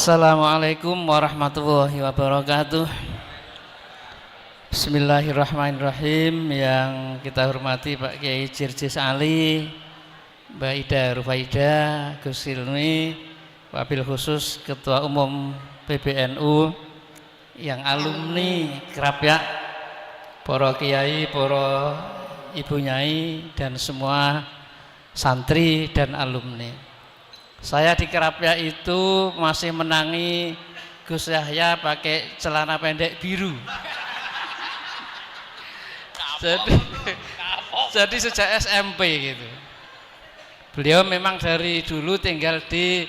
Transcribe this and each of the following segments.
Assalamualaikum warahmatullahi wabarakatuh. Bismillahirrahmanirrahim. Yang kita hormati Pak Kiai Jirjis Ali, Mbak Ida Rufaida, Gus Hilmi, wabil khusus Ketua Umum PBNU, yang alumni Kerapyak, para kiai, para ibu nyai, dan semua santri dan alumni. Saya di Kerapyak itu masih menangi Gus Yahya pakai celana pendek biru. Jadi sejak SMP gitu. Beliau memang dari dulu tinggal di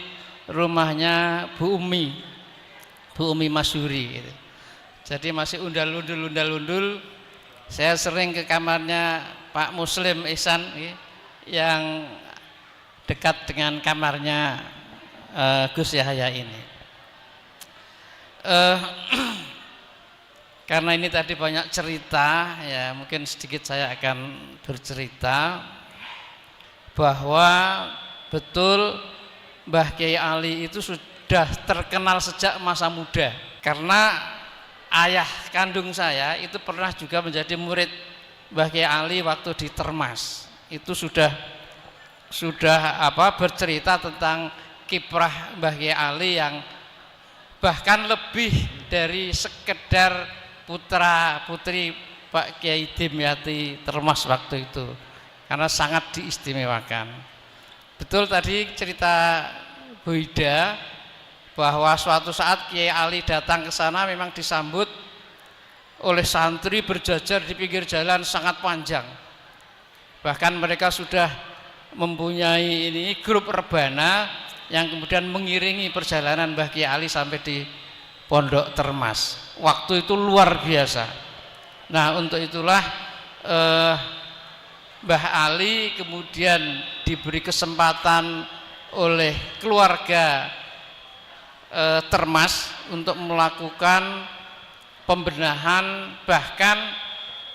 rumahnya Bu Umi Masyuri gitu. Jadi masih undal-undul. Saya sering ke kamarnya Pak Muslim Ihsan yang dekat dengan kamarnya Gus Yahya ini. Karena ini tadi banyak cerita, ya mungkin sedikit saya akan bercerita bahwa betul Mbah Kiai Ali itu sudah terkenal sejak masa muda. Karena ayah kandung saya itu pernah juga menjadi murid Mbah Kiai Ali waktu di Termas. Itu sudah bercerita tentang kiprah Mbah Kiai Ali yang bahkan lebih dari sekedar putra putri Pak Kiai Dimyati Termas waktu itu, karena sangat diistimewakan. Betul tadi cerita Bu Ida bahwa suatu saat Kiai Ali datang ke sana memang disambut oleh santri berjajar di pinggir jalan sangat panjang. Bahkan mereka sudah mempunyai ini grup rebana yang kemudian mengiringi perjalanan Mbah Kiai Ali sampai di Pondok Termas. Waktu itu luar biasa. Nah, untuk itulah Mbah Ali kemudian diberi kesempatan oleh keluarga Termas untuk melakukan pembenahan, bahkan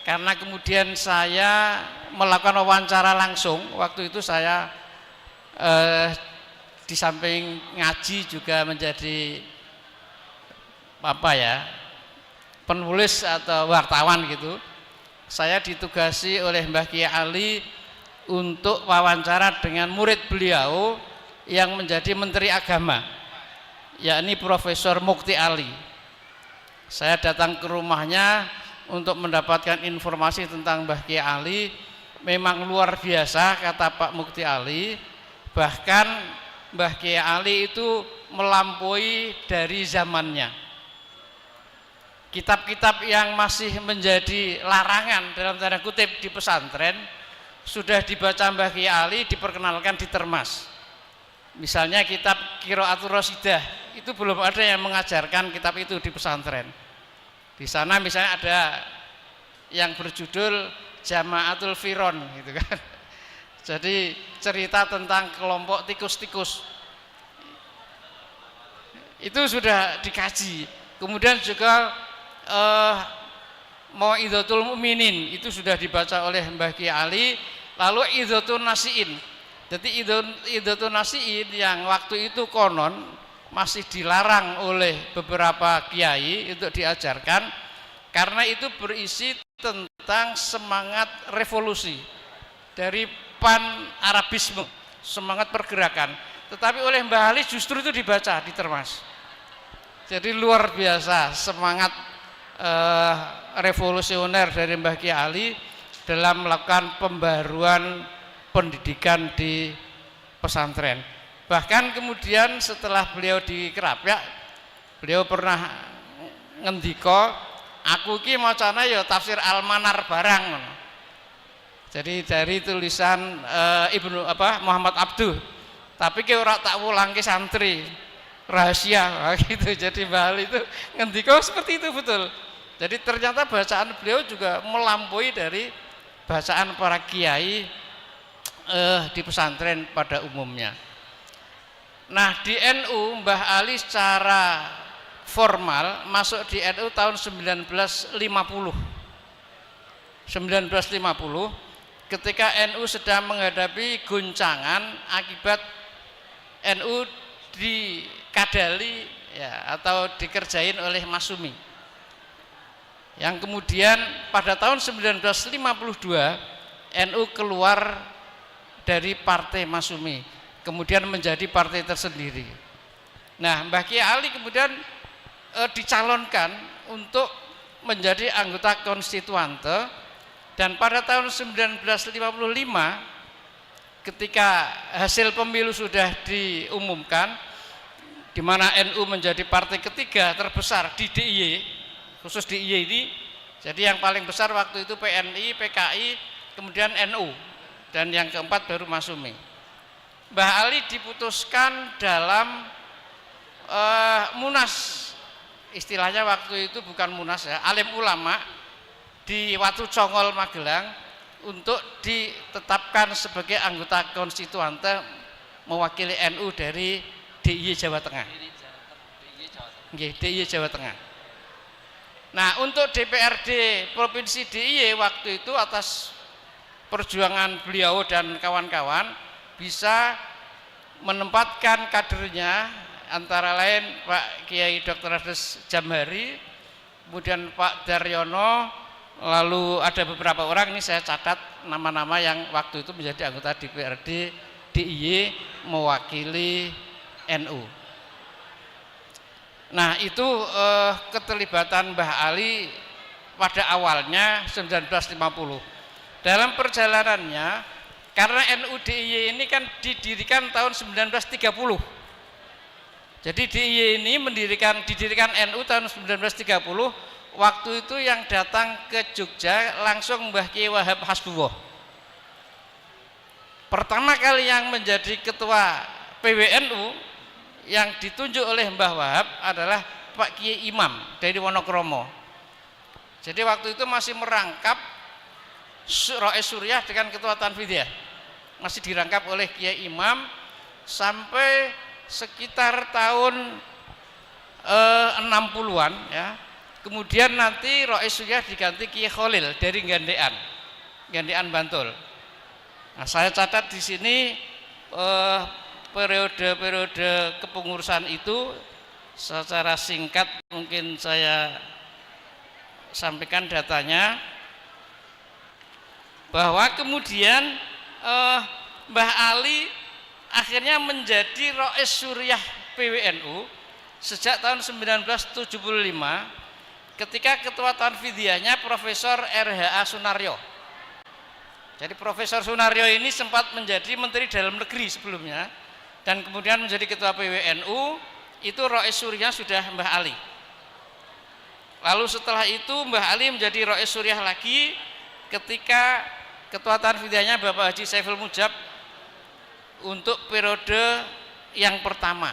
karena kemudian saya melakukan wawancara langsung. Waktu itu saya di samping ngaji juga menjadi penulis atau wartawan gitu. Saya ditugasi oleh Mbah Kiai Ali untuk wawancara dengan murid beliau yang menjadi Menteri Agama, yakni Profesor Mukti Ali. Saya datang ke rumahnya untuk mendapatkan informasi tentang Mbah Kiai Ali. Memang luar biasa, kata Pak Mukti Ali. Bahkan Mbah Kiai Ali itu melampaui dari zamannya. Kitab-kitab yang masih menjadi larangan dalam tanda kutip di pesantren sudah dibaca Mbah Kiai Ali, diperkenalkan di Termas. Misalnya kitab Qiraatul Rasidah, itu belum ada yang mengajarkan kitab itu di pesantren. Di sana misalnya ada yang berjudul Jamaatul Firon gitu kan. Jadi cerita tentang kelompok tikus-tikus. Itu sudah dikaji. Kemudian juga Mau'izatul Mu'minin itu sudah dibaca oleh Mbah Kiai Ali. Lalu Idzatul Nasiin. Jadi Idzatul Nasiin yang waktu itu konon masih dilarang oleh beberapa kiai untuk diajarkan karena itu berisi tentang semangat revolusi dari pan-Arabisme, semangat pergerakan. Tetapi oleh Mbah Ali justru itu dibaca di Termas. Jadi luar biasa semangat revolusioner dari Mbah Kiai Ali dalam melakukan pembaruan pendidikan di pesantren. Bahkan kemudian setelah beliau di Kerapyak, beliau pernah ngendika, aku ki macana ya tafsir Al-Manar barang. Jadi dari tulisan Muhammad Abduh, tapi ki ora tak wulangke santri, rahasia gitu. Jadi Mbah Ali itu ngendika seperti itu betul. Jadi ternyata bacaan beliau juga melampaui dari bacaan para kiai di pesantren pada umumnya. Nah, di NU Mbah Ali secara formal masuk di NU tahun 1950 ketika NU sedang menghadapi guncangan akibat NU dikadali ya, atau dikerjain oleh Masumi. Yang kemudian pada tahun 1952 NU keluar dari partai Masumi, kemudian menjadi partai tersendiri. Nah, Mbah Kiai Ali kemudian dicalonkan untuk menjadi anggota konstituante, dan pada tahun 1955 ketika hasil pemilu sudah diumumkan, di mana NU menjadi partai ketiga terbesar di DIY, khusus DIY ini, jadi yang paling besar waktu itu PNI, PKI, kemudian NU, dan yang keempat baru Masumi. Mbah Ali diputuskan dalam Munas, istilahnya waktu itu bukan Munas ya, alim ulama di Watu Congol Magelang, untuk ditetapkan sebagai anggota konstituante mewakili NU dari DIY Jawa Tengah. DIY Jawa Tengah. Nah, untuk DPRD Provinsi DIY waktu itu atas perjuangan beliau dan kawan-kawan bisa menempatkan kadernya, antara lain Pak Kiai Dr. Ades Jamhari, kemudian Pak Daryono, lalu ada beberapa orang, ini saya catat nama-nama yang waktu itu menjadi anggota DPRD DIY mewakili NU. Nah, itu keterlibatan Mbah Ali pada awalnya 1950. Dalam perjalanannya, karena NU DIY ini kan didirikan tahun 1930. Jadi DIY ini didirikan NU tahun 1930. Waktu itu yang datang ke Jogja langsung Mbah Kiai Wahab Hasbullah. Pertama kali yang menjadi ketua PWNU yang ditunjuk oleh Mbah Wahab adalah Pak Kiai Imam dari Wonokromo. Jadi waktu itu masih merangkap Rois Suryah dengan ketua Tanfidiyah, masih dirangkap oleh Kiai Imam sampai sekitar tahun 60-an ya. Kemudian nanti Rois Suryah diganti Kiai Khalil dari Gandean Bantul. Nah, saya catat di sini periode-periode kepengurusan itu secara singkat mungkin saya sampaikan datanya, bahwa kemudian Mbah Ali akhirnya menjadi Rois Suryah PWNU sejak tahun 1975 ketika ketua Tanfidiyahnya Profesor R.H.A. Sunaryo. Jadi Profesor Sunaryo ini sempat menjadi Menteri Dalam Negeri sebelumnya, dan kemudian menjadi ketua PWNU. Itu Rois Suryah sudah Mbah Ali. Lalu setelah itu Mbah Ali menjadi Rois Suryah lagi ketika ketua Tanfidiyahnya Bapak Haji Saiful Mujab untuk periode yang pertama.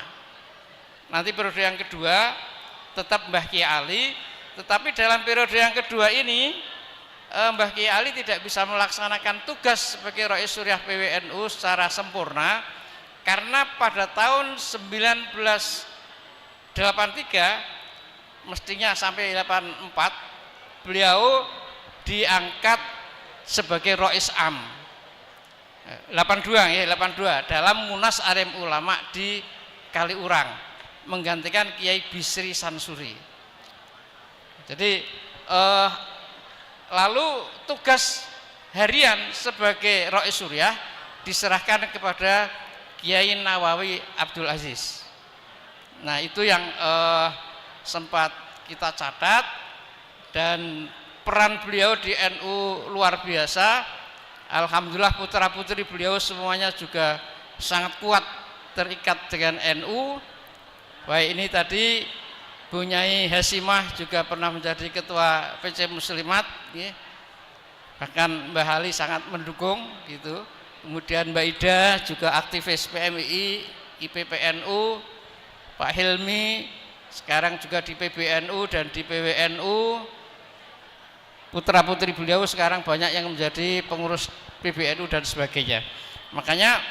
Nanti periode yang kedua tetap Mbah Kiai Ali, tetapi dalam periode yang kedua ini Mbah Kiai Ali tidak bisa melaksanakan tugas sebagai Rois Suryah PWNU secara sempurna, karena pada tahun 1983 mestinya sampai 84 beliau diangkat sebagai Rois Am 82 dalam Munas Alim Ulama di Kaliurang, menggantikan Kiai Bisri Sansuri. Jadi lalu tugas harian sebagai Rois Suryah diserahkan kepada Kiai Nawawi Abdul Aziz. Nah, itu yang sempat kita catat, dan peran beliau di NU luar biasa. Alhamdulillah putra putri beliau semuanya juga sangat kuat terikat dengan NU. Baik ini tadi Bu Nyai Hasimah juga pernah menjadi ketua PC Muslimat, ya. Bahkan Mbah Ali sangat mendukung gitu. Kemudian Mbak Ida juga aktivis PMI, IPPNU, Pak Hilmi sekarang juga di PBNU dan di PWNU. Putra putri beliau sekarang banyak yang menjadi pengurus PBNU dan sebagainya. Makanya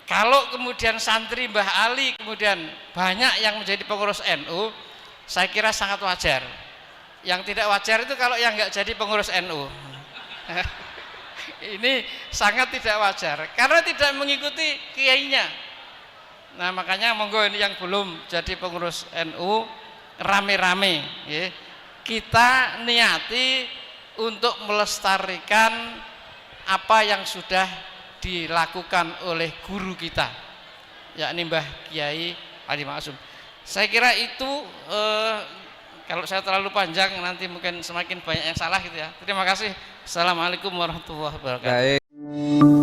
kalau kemudian santri Mbah Ali kemudian banyak yang menjadi pengurus NU, saya kira sangat wajar. Yang tidak wajar itu kalau yang nggak jadi pengurus NU. Ini sangat tidak wajar karena tidak mengikuti kiainya. Nah makanya monggo ini yang belum jadi pengurus NU rame-rame ya. Kita niati untuk melestarikan apa yang sudah dilakukan oleh guru kita, yakni Mbah Kiai Haji Maksum. Saya kira itu kalau saya terlalu panjang nanti mungkin semakin banyak yang salah gitu ya. Terima kasih. Assalamualaikum warahmatullahi wabarakatuh. Baik.